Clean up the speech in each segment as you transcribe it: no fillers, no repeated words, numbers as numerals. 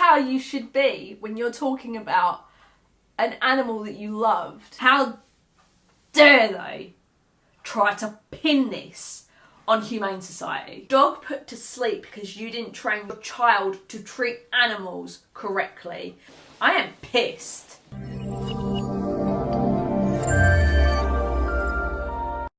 how you should be when you're talking about an animal that you loved. How dare they try to pin this on Humane Society? Dog put to sleep because you didn't train your child to treat animals correctly. I am pissed.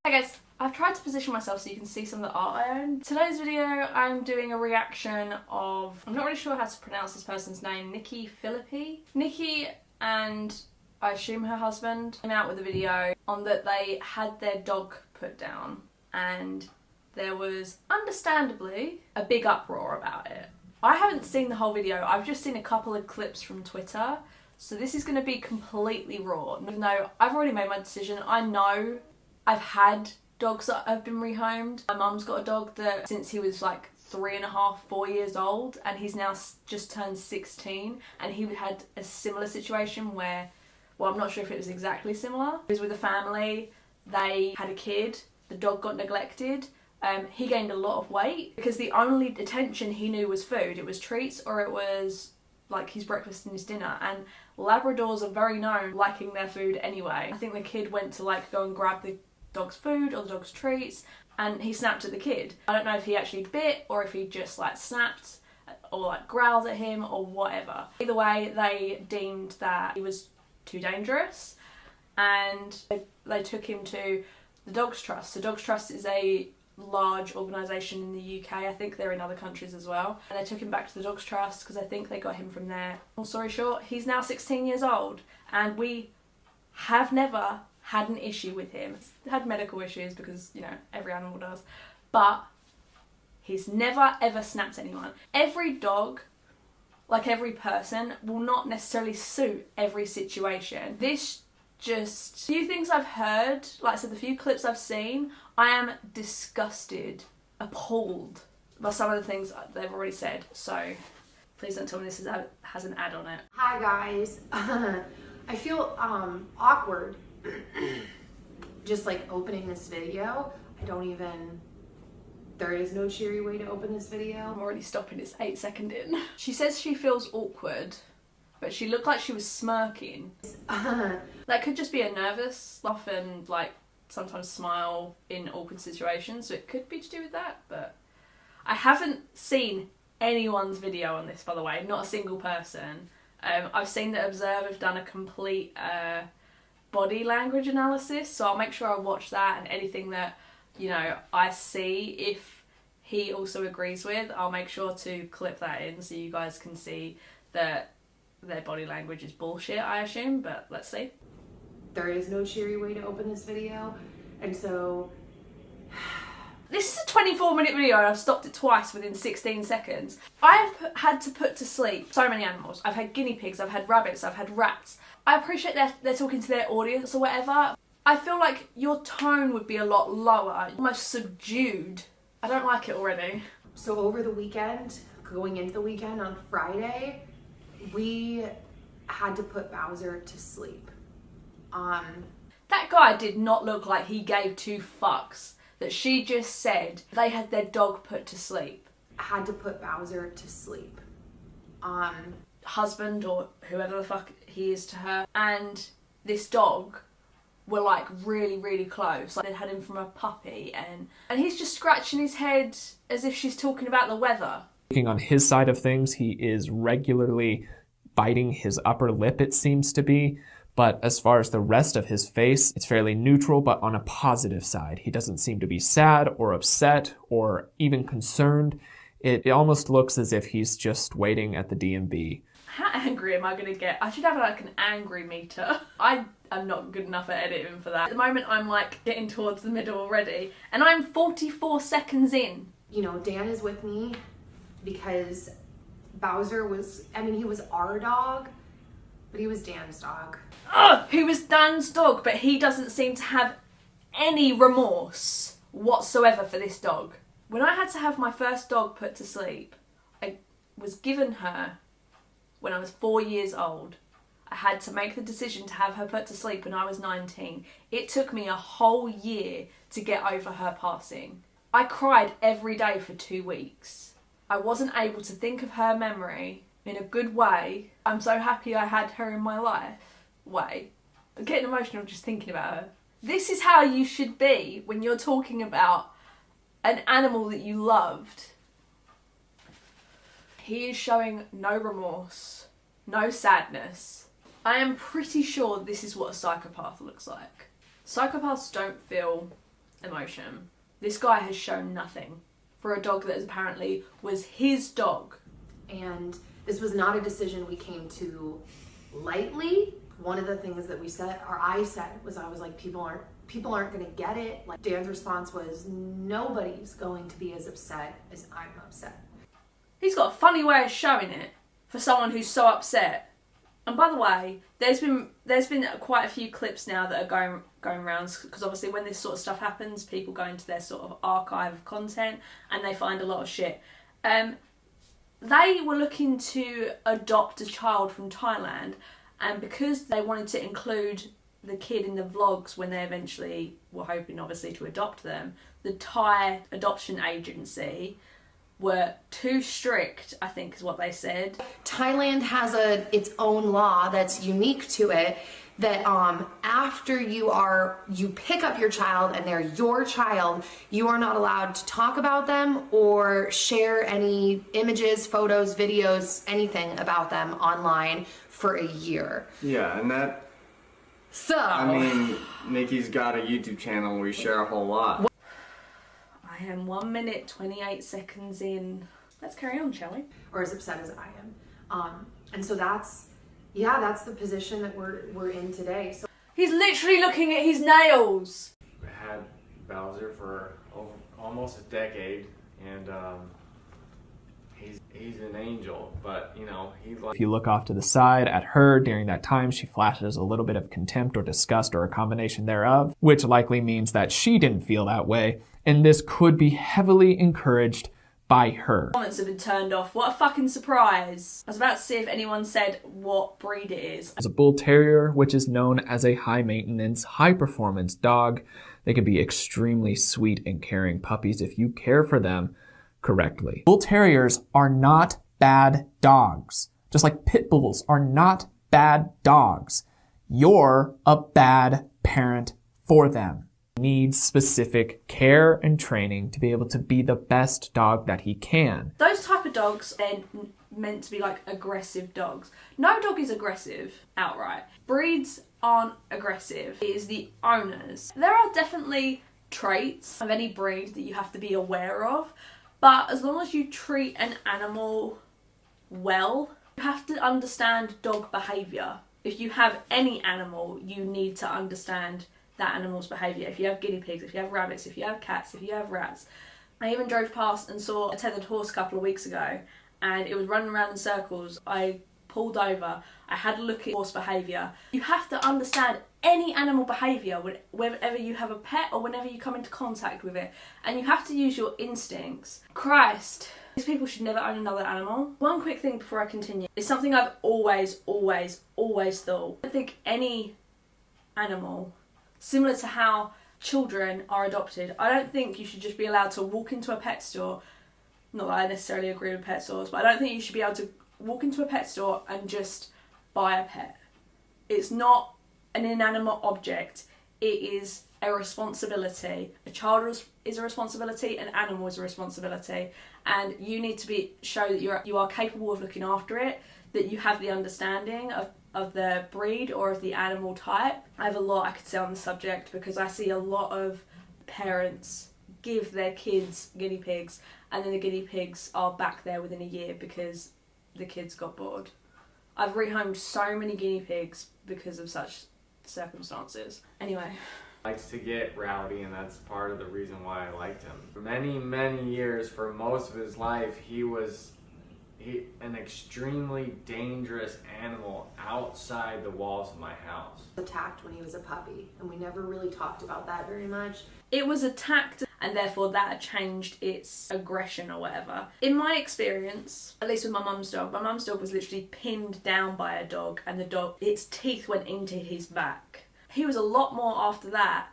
Hi guys, I've tried to position myself so you can see some of the art I own. Today's video I'm doing a reaction of, I'm not really sure how to pronounce this person's name, Nikki Phillippi. Nikki and I assume her husband came out with a video on that they had their dog put down, and there was understandably a big uproar about it. I haven't seen the whole video, I've just seen a couple of clips from Twitter, so this is going to be completely raw. Even though I've already made my decision, I know I've had dogs that have been rehomed. My mum's got a dog that since he was like 3.5, 4 years old, and he's now just turned 16, and he had a similar situation where, well, I'm not sure if it was exactly similar. He was with a family, they had a kid, the dog got neglected, he gained a lot of weight because the only attention he knew was food. It was treats or it was like his breakfast and his dinner, and Labradors are very known liking their food anyway. I think the kid went to like go and grab the dog's food or the dog's treats and he snapped at the kid. I don't know if he actually bit or if he just like snapped or like growled at him or whatever. Either way, they deemed that he was too dangerous and they took him to the Dogs Trust. The Dogs Trust is a large organisation in the UK, I think they're in other countries as well, and they took him back to the Dogs Trust because I think they got him from there. Long story short, he's now 16 years old and we have never had an issue with him. He's had medical issues because, you know, every animal does, but he's never ever snapped at anyone. Every dog, like every person, will not necessarily suit every situation. This just, few things I've heard, like I said, the few clips I've seen, I am disgusted, appalled by some of the things they've already said. So please don't tell me this has an ad on it. Hi guys, I feel awkward just like opening this video. There is no cheery way to open this video. I'm already stopping, it's 8 seconds in. She says she feels awkward, but she looked like she was smirking. That could just be a nervous laugh and like sometimes smile in awkward situations, so it could be to do with that, but I haven't seen anyone's video on this, by the way, not a single person. I've seen that Observe have done a complete body language analysis, so I'll make sure I watch that, and anything that, you know, I see, if he also agrees with, I'll make sure to clip that in so you guys can see that their body language is bullshit, I assume, but let's see. There is no cheery way to open this video, and so... This is a 24-minute video and I've stopped it twice within 16 seconds. I've had to put to sleep so many animals. I've had guinea pigs, I've had rabbits, I've had rats. I appreciate they're talking to their audience or whatever. I feel like your tone would be a lot lower, almost subdued. I don't like it already. So over the weekend, going into the weekend on Friday, we had to put Bowser to sleep. That guy did not look like he gave two fucks that she just said they had their dog put to sleep. Had to put Bowser to sleep. Husband or whoever the fuck he is to her and this dog were like really, really close. Like they had him from a puppy, and he's just scratching his head as if she's talking about the weather. On his side of things, he is regularly biting his upper lip, it seems to be. But as far as the rest of his face, it's fairly neutral, but on a positive side. He doesn't seem to be sad or upset or even concerned. It almost looks as if he's just waiting at the DMV. How angry am I going to get? I should have like an angry meter. I am not good enough at editing for that. At the moment I'm like getting towards the middle already, and I'm 44 seconds in. You know, Dan is with me because Bowser was, I mean, he was our dog, but he was Dan's dog. Ugh, he was Dan's dog, but he doesn't seem to have any remorse whatsoever for this dog. When I had to have my first dog put to sleep, I was given her when I was 4 years old. I had to make the decision to have her put to sleep when I was 19. It took me a whole year to get over her passing. I cried every day for 2 weeks. I wasn't able to think of her memory in a good way, I'm so happy I had her in my life way. I'm getting emotional just thinking about her. This is how you should be when you're talking about an animal that you loved. He is showing no remorse, no sadness. I am pretty sure this is what a psychopath looks like. Psychopaths don't feel emotion. This guy has shown nothing for a dog that apparently was his dog. And this was not a decision we came to lightly. One of the things that we said, or I said, was I was like, people aren't gonna get it. Like, Dan's response was, nobody's going to be as upset as I'm upset. He's got a funny way of showing it for someone who's so upset. And by the way, there's been quite a few clips now that are going around, because obviously when this sort of stuff happens, people go into their sort of archive of content and they find a lot of shit. They were looking to adopt a child from Thailand, and because they wanted to include the kid in the vlogs when they eventually were hoping obviously to adopt them, the Thai adoption agency were too strict, I think is what they said. Thailand has its own law that's unique to it, that after you pick up your child and they're your child, you are not allowed to talk about them or share any images, photos, videos, anything about them online for a year. Yeah, and that, so I mean, Nikki's got a YouTube channel. We share a whole lot. I am 1 minute 28 seconds in. Let's carry on, shall we? Or as upset as I am. And so that's the position that we're in today. So He's literally looking at his nails. We had Bowser for almost a decade, and he's an angel, but you know, If you look off to the side at her during that time, she flashes a little bit of contempt or disgust or a combination thereof, which likely means that she didn't feel that way, and this could be heavily encouraged by her. Comments have been turned off. What a fucking surprise. I was about to see if anyone said what breed it is. As a bull terrier, which is known as a high-maintenance, high-performance dog, they can be extremely sweet and caring puppies if you care for them correctly. Bull terriers are not bad dogs. Just like pit bulls are not bad dogs. You're a bad parent for them. Needs specific care and training to be able to be the best dog that he can. Those type of dogs, they're meant to be like aggressive dogs. No dog is aggressive outright. Breeds aren't aggressive. It is the owners. There are definitely traits of any breed that you have to be aware of, but as long as you treat an animal well, you have to understand dog behaviour. If you have any animal, you need to understand that animal's behaviour. If you have guinea pigs, if you have rabbits, if you have cats, if you have rats. I even drove past and saw a tethered horse a couple of weeks ago, and it was running around in circles. I pulled over, I had a look at horse behaviour. You have to understand any animal behaviour whenever you have a pet or whenever you come into contact with it, and you have to use your instincts. Christ, these people should never own another animal. One quick thing before I continue. It's something I've always thought. I think any animal, similar to how children are adopted, I don't think you should just be allowed to walk into a pet store. Not that I necessarily agree with pet stores, but I don't think you should be able to walk into a pet store and just buy a pet. It's not an inanimate object. It is a responsibility. A child is a responsibility, an animal is a responsibility, and you need to show that you are capable of looking after it, that you have the understanding of the breed or of the animal type. I have a lot I could say on the subject because I see a lot of parents give their kids guinea pigs and then the guinea pigs are back there within a year because the kids got bored. I've rehomed so many guinea pigs because of such circumstances. Anyway. Likes to get rowdy, and that's part of the reason why I liked him. For many years, for most of his life, he was an extremely dangerous animal outside the walls of my house. Attacked when he was a puppy, and we never really talked about that very much. It was attacked, and therefore that changed its aggression or whatever. In my experience, at least with my mum's dog was literally pinned down by a dog, and its teeth went into his back. He was a lot more after that,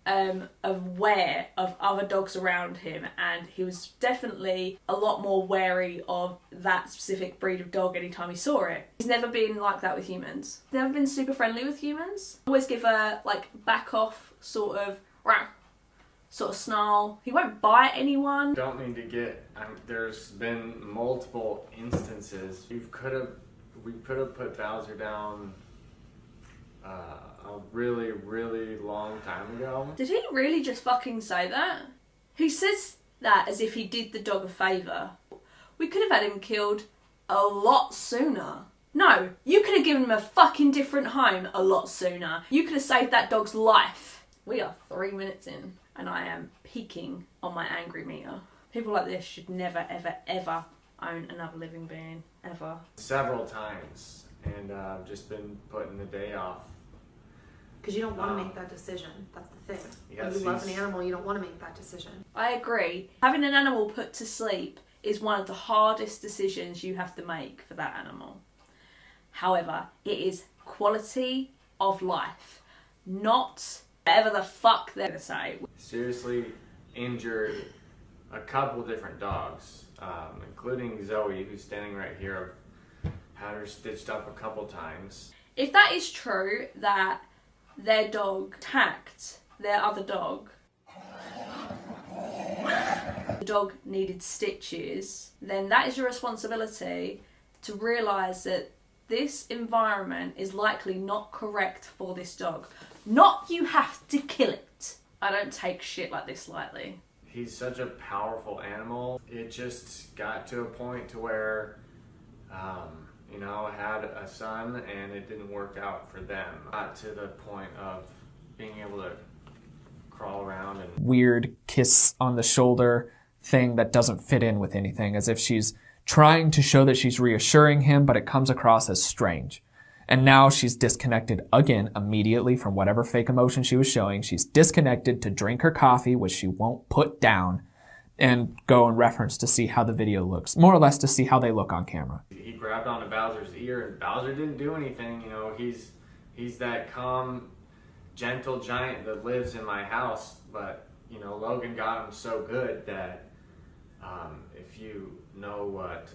aware of other dogs around him, and he was definitely a lot more wary of that specific breed of dog anytime he saw it. He's never been like that with humans. He's never been super friendly with humans. Always give a like back off sort of snarl. He won't bite anyone. Don't mean to get. There's been multiple instances. We could have put Bowser down a really, really long time ago. Did he really just fucking say that? He says that as if he did the dog a favour. We could have had him killed a lot sooner. No, you could have given him a fucking different home a lot sooner. You could have saved that dog's life. We are 3 minutes in, and I am peaking on my angry meter. People like this should never, ever, ever own another living being. Ever. Several times, and I've just been putting the day off. Because you don't want to make that decision. That's the thing. Yes, when you love an animal, you don't want to make that decision. I agree. Having an animal put to sleep is one of the hardest decisions you have to make for that animal. However, it is quality of life, not whatever the fuck they're going to say. Seriously injured a couple different dogs, including Zoe, who's standing right here. I've had her stitched up a couple times. If that is true, that their dog attacked their other dog, the dog needed stitches, then that is your responsibility to realise that this environment is likely not correct for this dog. Not you have to kill it. I don't take shit like this lightly. He's such a powerful animal. It just got to a point to where, I had a son and it didn't work out for them. Got to the point of being able to crawl around and... Weird kiss on the shoulder thing that doesn't fit in with anything, as if she's trying to show that she's reassuring him, but it comes across as strange. And now she's disconnected again immediately from whatever fake emotion she was showing. She's disconnected to drink her coffee, which she won't put down, and go and reference to see how the video looks. More or less to see how they look on camera. He grabbed onto Bowser's ear and Bowser didn't do anything. He's that calm, gentle giant that lives in my house. But, Logan got him so good that if you know what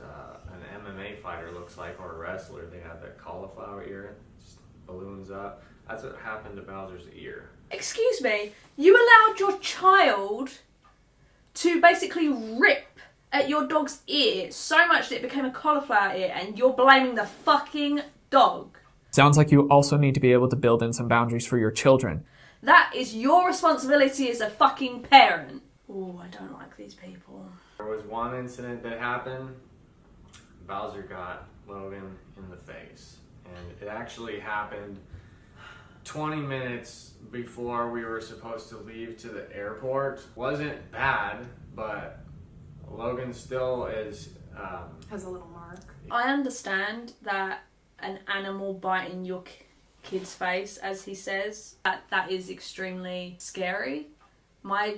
an MMA fighter looks like, or a wrestler, they have that cauliflower ear, just balloons up. That's what happened to Bowser's ear. Excuse me, you allowed your child to basically rip at your dog's ear so much that it became a cauliflower ear, and you're blaming the fucking dog. Sounds like you also need to be able to build in some boundaries for your children. That is your responsibility as a fucking parent. Oh, I don't like these people. There was one incident that happened. Bowser got Logan in the face. And it actually happened 20 minutes before we were supposed to leave to the airport. Wasn't bad, but Logan still is... has a little mark. I understand that an animal biting your kid's face, as he says, that is extremely scary. My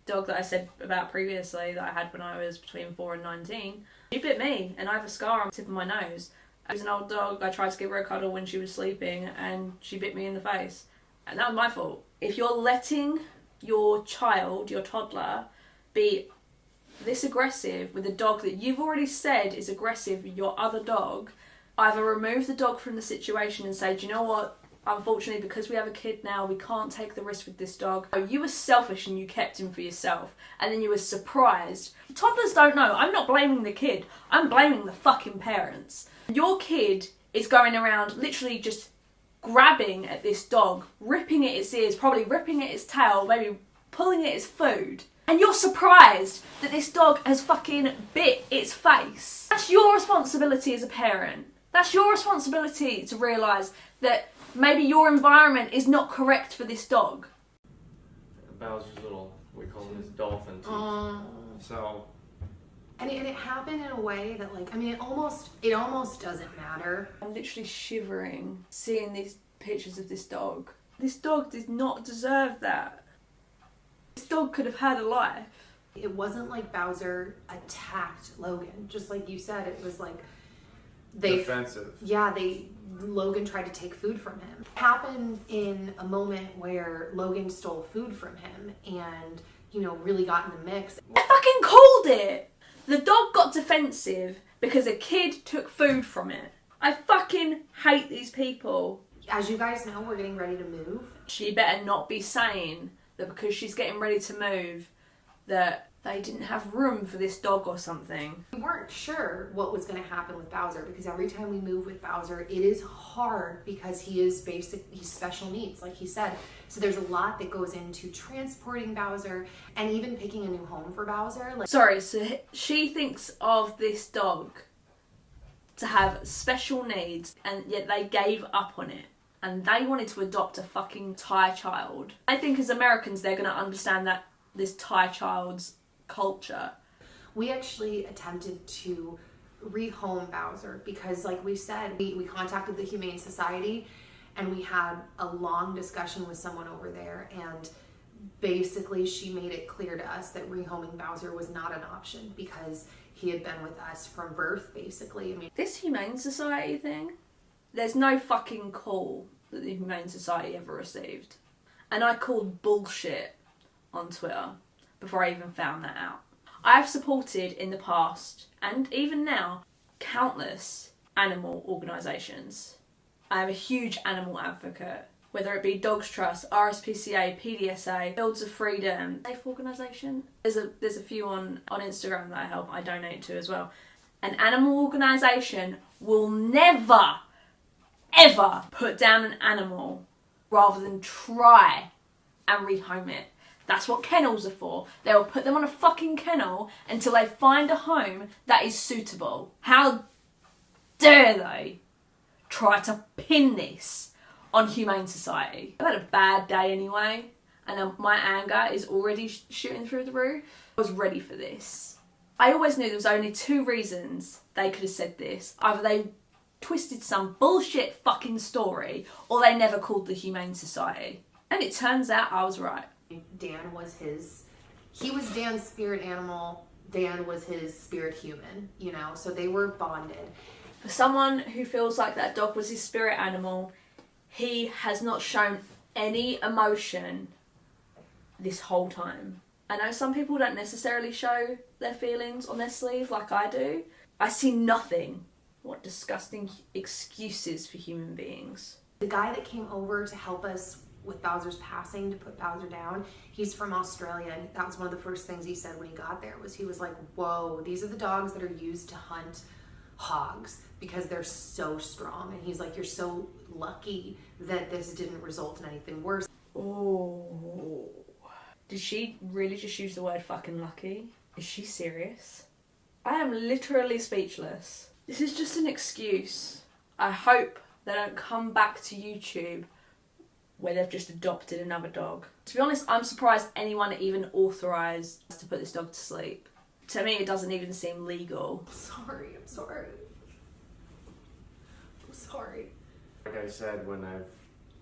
dog that I said about previously that I had when I was between 4 and 19, she bit me and I have a scar on the tip of my nose. It was an old dog. I tried to give her a cuddle when she was sleeping and she bit me in the face. And that was my fault. If you're letting your child, your toddler, be this aggressive with a dog that you've already said is aggressive, your other dog, either remove the dog from the situation and say, do you know what? Unfortunately, because we have a kid now, we can't take the risk with this dog. You were selfish and you kept him for yourself. And then you were surprised. Toddlers don't know. I'm not blaming the kid. I'm blaming the fucking parents. Your kid is going around literally just grabbing at this dog, ripping at its ears, probably ripping at its tail, maybe pulling at its food. And you're surprised that this dog has fucking bit its face. That's your responsibility as a parent. That's your responsibility to realise that maybe your environment is not correct for this dog. Bowser's little, we call him his dolphin teeth. So... And it happened in a way that, it almost doesn't matter. I'm literally shivering seeing these pictures of this dog. This dog did not deserve that. This dog could have had a life. It wasn't like Bowser attacked Logan. Just like you said, it was like... defensive. Yeah, they Logan tried to take food from him. It happened in a moment where Logan stole food from him and, you know, really got in the mix. I fucking called it! The dog got defensive because a kid took food from it. I fucking hate these people. As you guys know, we're getting ready to move. She better not be saying that because she's getting ready to move that they didn't have room for this dog or something. We weren't sure what was going to happen with Bowser because every time we move with Bowser, it is hard because he's special needs, like he said. So there's a lot that goes into transporting Bowser and even picking a new home for Bowser. Sorry, so she thinks of this dog to have special needs and yet they gave up on it. And they wanted to adopt a fucking Thai child. I think as Americans, they're going to understand that this Thai child's culture. We actually attempted to rehome Bowser because, like we said, we contacted the Humane Society and we had a long discussion with someone over there, and basically she made it clear to us that rehoming Bowser was not an option because he had been with us from birth, basically. I mean, this Humane Society thing, there's no fucking call that the Humane Society ever received. And I called bullshit on Twitter before I even found that out. I have supported in the past, and even now, countless animal organisations. I am a huge animal advocate, whether it be Dogs Trust, RSPCA, PDSA, Fields of Freedom, Safe Organisation. There's a few on Instagram that I help, I donate to as well. An animal organisation will never, ever put down an animal rather than try and rehome it. That's what kennels are for. They will put them on a fucking kennel until they find a home that is suitable. How dare they try to pin this on Humane Society? I've had a bad day anyway, and my anger is already shooting through the roof. I was ready for this. I always knew there was only two reasons they could have said this. Either they twisted some bullshit fucking story, or they never called the Humane Society. And it turns out I was right. Dan was he was Dan's spirit animal. Dan was his spirit human, you know, so they were bonded. For someone who feels like that dog was his spirit animal, he has not shown any emotion this whole time. I know some people don't necessarily show their feelings on their sleeve like I do. I see nothing. What disgusting excuses for human beings. The guy that came over to help us with Bowser's passing, to put Bowser down, he's from Australia, and that was one of the first things he said when he got there, was he was like, whoa, these are the dogs that are used to hunt hogs because they're so strong. And he's like, you're so lucky that this didn't result in anything worse. Oh, did she really just use the word fucking lucky? Is she serious? I am literally speechless. This is just an excuse. I hope they don't come back to YouTube where they've just adopted another dog. To be honest, I'm surprised anyone even authorised to put this dog to sleep. To me, it doesn't even seem legal. I'm sorry. Like I said, when I've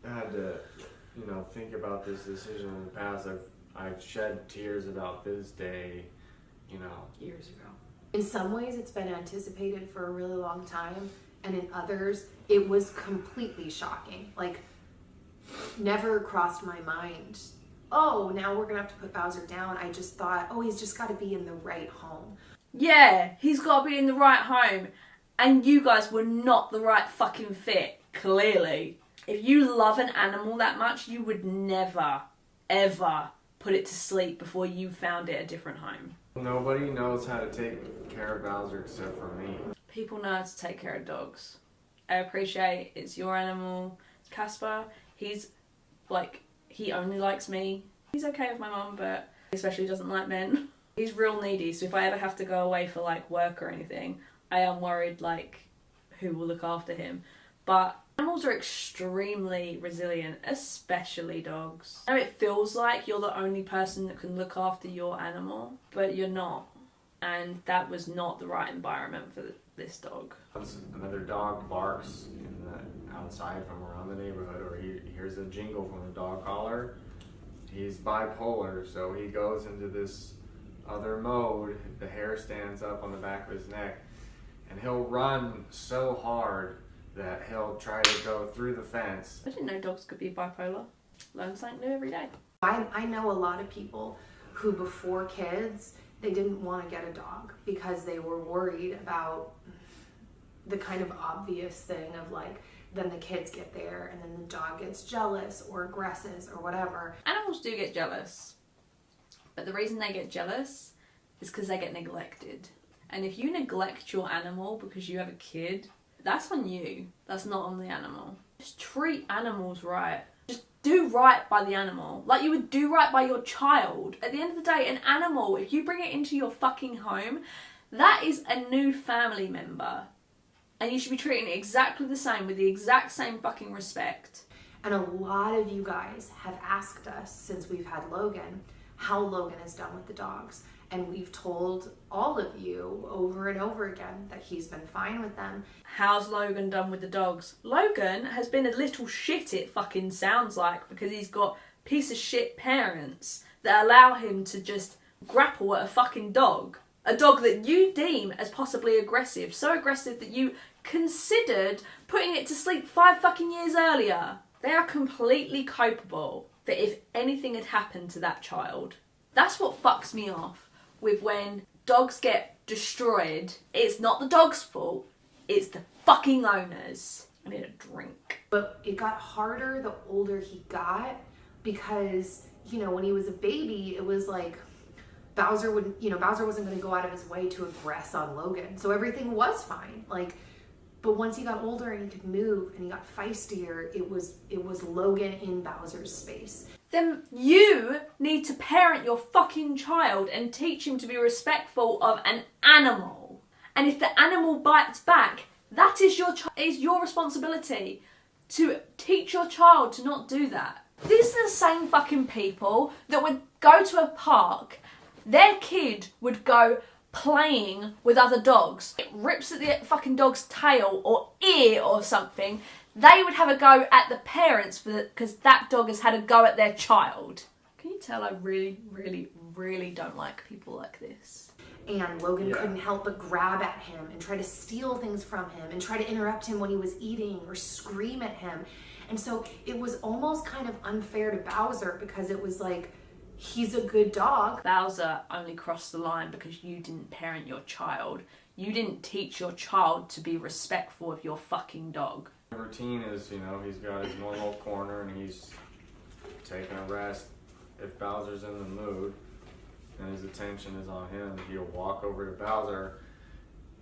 had to, you know, think about this decision in the past, I've shed tears about this day, you know, years ago. In some ways, it's been anticipated for a really long time, and in others, it was completely shocking. Like, never crossed my mind, oh, now we're gonna have to put Bowser down. I just thought, oh, he's just gotta be in the right home. Yeah, he's gotta be in the right home. And you guys were not the right fucking fit, clearly. If you love an animal that much, you would never, ever put it to sleep before you found it a different home. Nobody knows how to take care of Bowser except for me. People know how to take care of dogs. I appreciate it's your animal. Casper, he's like, he only likes me. He's okay with my mum, but he especially doesn't like men. He's real needy, so if I ever have to go away for like work or anything, I am worried like who will look after him. But animals are extremely resilient, especially dogs. I know it feels like you're the only person that can look after your animal, but you're not. And that was not the right environment for this dog. Once another dog barks outside from around the neighborhood, or he hears a jingle from the dog collar, he's bipolar, so he goes into this other mode. The hair stands up on the back of his neck, and he'll run so hard that he'll try to go through the fence. I didn't know dogs could be bipolar. Learn something new every day. I know a lot of people who before kids, they didn't want to get a dog because they were worried about the kind of obvious thing of like, then the kids get there and then the dog gets jealous or aggresses or whatever. Animals do get jealous, but the reason they get jealous is because they get neglected. And if you neglect your animal because you have a kid, that's on you. That's not on the animal. Just treat animals right. Just do right by the animal. Like you would do right by your child. At the end of the day, an animal, if you bring it into your fucking home, that is a new family member. And you should be treating it exactly the same with the exact same fucking respect. And a lot of you guys have asked us since we've had Logan, how Logan has done with the dogs. And we've told all of you over and over again that he's been fine with them. How's Logan done with the dogs? Logan has been a little shit, it fucking sounds like, because he's got piece of shit parents that allow him to just grapple at a fucking dog. A dog that you deem as possibly aggressive. So aggressive that you considered putting it to sleep 5 fucking years earlier. They are completely culpable that if anything had happened to that child. That's what fucks me off with when dogs get destroyed. It's not the dog's fault. It's the fucking owners. I need a drink. But it got harder the older he got because, you know, when he was a baby, it was like Bowser wasn't going to go out of his way to aggress on Logan. So everything was fine. Like, but once he got older and he could move and he got feistier, it was Logan in Bowser's space. Then you need to parent your fucking child and teach him to be respectful of an animal. And if the animal bites back, that is your responsibility to teach your child to not do that. These are the same fucking people that would go to a park, their kid would go playing with other dogs. It rips at the fucking dog's tail or ear or something. They would have a go at the parents because that dog has had a go at their child. Can you tell I really, really, really don't like people like this? And Logan couldn't help but grab at him and try to steal things from him and try to interrupt him when he was eating or scream at him. And so it was almost kind of unfair to Bowser because it was like, he's a good dog. Bowser only crossed the line because you didn't parent your child. You didn't teach your child to be respectful of your fucking dog. The routine is, you know, he's got his normal corner and he's taking a rest. If Bowser's in the mood and his attention is on him, he'll walk over to Bowser.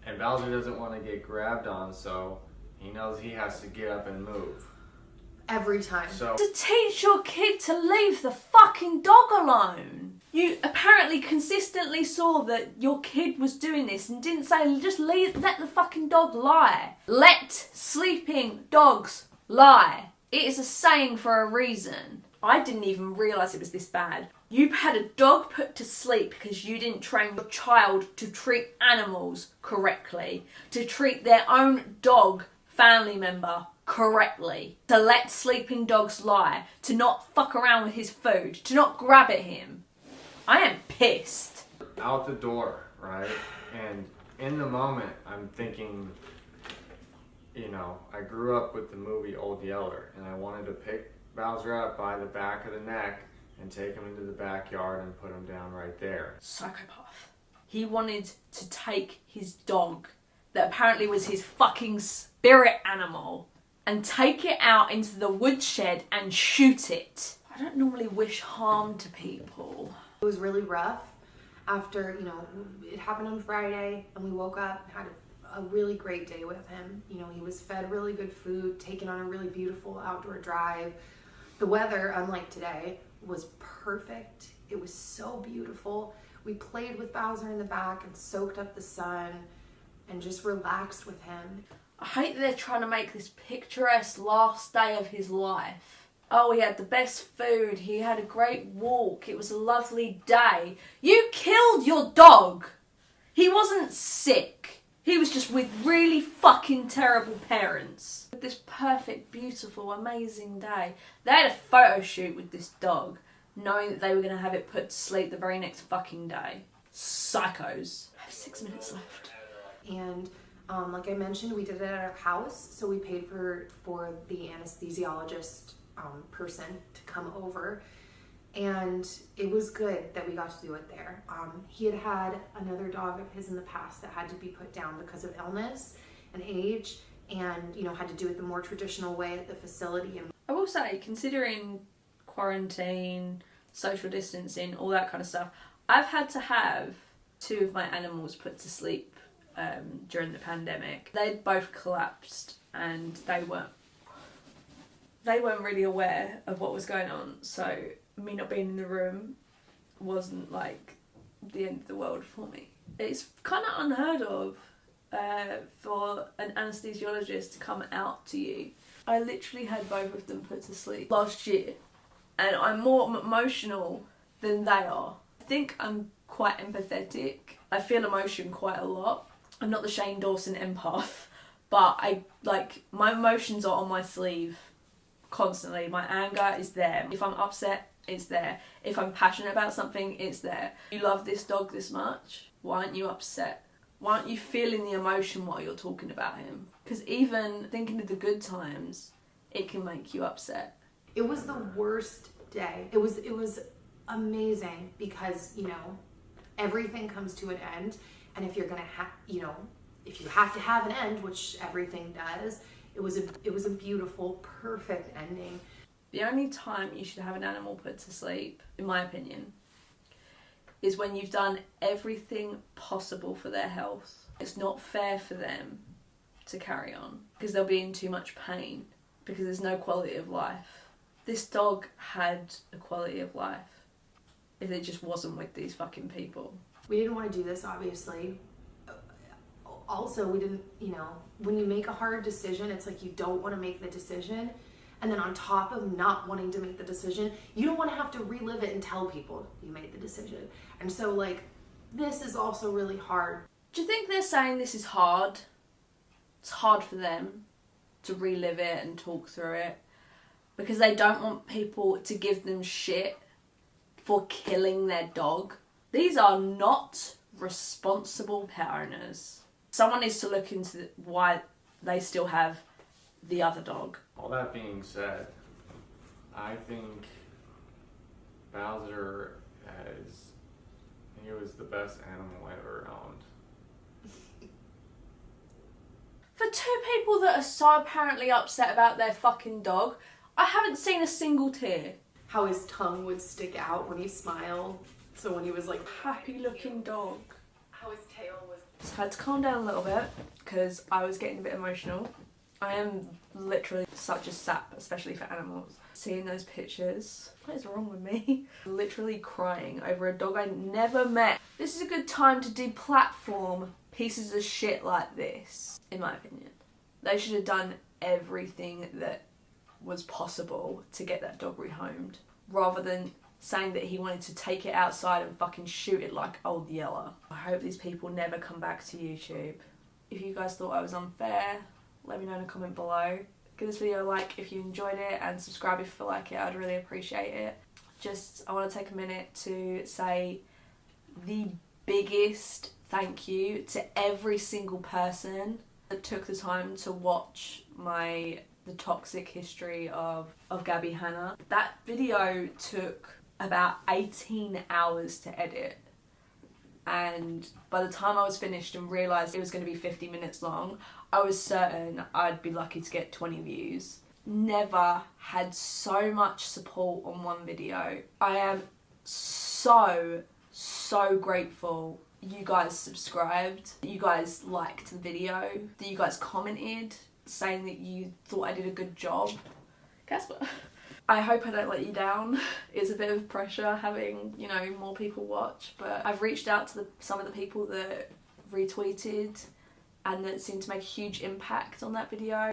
And Bowser doesn't want to get grabbed on, so he knows he has to get up and move. Every time. So to teach your kid to leave the fucking dog alone. You apparently consistently saw that your kid was doing this and didn't say, just let the fucking dog lie. Let sleeping dogs lie. It is a saying for a reason. I didn't even realise it was this bad. You had a dog put to sleep because you didn't train your child to treat animals correctly, to treat their own dog, family member, correctly, to let sleeping dogs lie, to not fuck around with his food, to not grab at him. I am pissed. Out the door, right? And in the moment, I'm thinking, you know, I grew up with the movie Old Yeller, and I wanted to pick Bowser up by the back of the neck and take him into the backyard and put him down right there. Psychopath. He wanted to take his dog, that apparently was his fucking spirit animal, and take it out into the woodshed and shoot it. I don't normally wish harm to people. It was really rough after, you know, it happened on Friday and we woke up and had a really great day with him. You know, he was fed really good food, taken on a really beautiful outdoor drive. The weather, unlike today, was perfect. It was so beautiful. We played with Bowser in the back and soaked up the sun and just relaxed with him. I hate that they're trying to make this picturesque last day of his life. Oh, he had the best food, he had a great walk, it was a lovely day. You killed your dog! He wasn't sick. He was just with really fucking terrible parents. With this perfect, beautiful, amazing day. They had a photo shoot with this dog, knowing that they were going to have it put to sleep the very next fucking day. Psychos. I have 6 minutes left. And Like I mentioned, we did it at our house, so we paid for the anesthesiologist person to come over, and it was good that we got to do it there. He had another dog of his in the past that had to be put down because of illness and age, and had to do it the more traditional way at the facility. And I will say, considering quarantine, social distancing, all that kind of stuff, I've had to have 2 of my animals put to sleep during the pandemic. They'd both collapsed and they weren't really aware of what was going on, so me not being in the room wasn't like the end of the world for me. It's kind of unheard of for an anesthesiologist to come out to you. I literally had both of them put to sleep last year, and I'm more emotional than they are. I think I'm quite empathetic. I feel emotion quite a lot. I'm not the Shane Dawson empath, but my emotions are on my sleeve constantly. My anger is there. If I'm upset, it's there. If I'm passionate about something, it's there. You love this dog this much, why aren't you upset? Why aren't you feeling the emotion while you're talking about him? Because even thinking of the good times, it can make you upset. it was the worst day. It was amazing because, everything comes to an end. And if you're going to if you have to have an end, which everything does, it was a beautiful, perfect ending. The only time you should have an animal put to sleep, in my opinion, is when you've done everything possible for their health. It's not fair for them to carry on because they'll be in too much pain because there's no quality of life. This dog had a quality of life if it just wasn't with these fucking people. We didn't want to do this, obviously. Also, we didn't, when you make a hard decision, it's like you don't want to make the decision. And then on top of not wanting to make the decision, you don't want to have to relive it and tell people you made the decision. And so, this is also really hard. Do you think they're saying this is hard? It's hard for them to relive it and talk through it because they don't want people to give them shit for killing their dog. These are not responsible pet owners. Someone needs to look into why they still have the other dog. All that being said, I think Bowser he was the best animal I ever owned. For 2 people that are so apparently upset about their fucking dog, I haven't seen a single tear. How his tongue would stick out when he smiled. So when he was happy looking dog. how his tail was. So I had to calm down a little bit because I was getting a bit emotional. I am literally such a sap, especially for animals. Seeing those pictures, what is wrong with me? Literally crying over a dog I never met. This is a good time to deplatform pieces of shit like this, in my opinion. They should have done everything that was possible to get that dog rehomed, rather than saying that he wanted to take it outside and fucking shoot it like Old Yeller. I hope these people never come back to YouTube. If you guys thought I was unfair, let me know in a comment below. Give this video a like if you enjoyed it and subscribe if you feel like it. I'd really appreciate it. I want to take a minute to say the biggest thank you to every single person that took the time to watch the toxic history of Gabby Hanna. That video took about 18 hours to edit, and by the time I was finished and realised it was going to be 50 minutes long, I was certain I'd be lucky to get 20 views. Never had so much support on one video. I am so grateful you guys subscribed, you guys liked the video, that you guys commented saying that you thought I did a good job. Casper. I hope I don't let you down. It's a bit of pressure having, more people watch, but I've reached out to some of the people that retweeted and that seemed to make a huge impact on that video.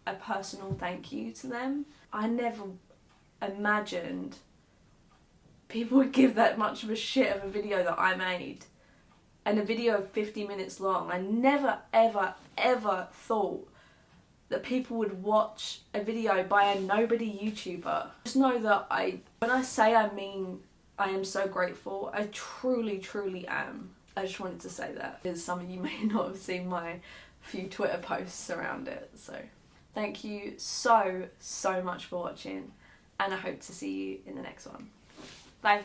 A personal thank you to them. I never imagined people would give that much of a shit of a video that I made. And a video of 50 minutes long. I never, ever thought that people would watch a video by a nobody YouTuber. Just know that when I say I mean I am so grateful, I truly am. I just wanted to say that because some of you may not have seen my few Twitter posts around it. So thank you so much for watching, and I hope to see you in the next one. Bye.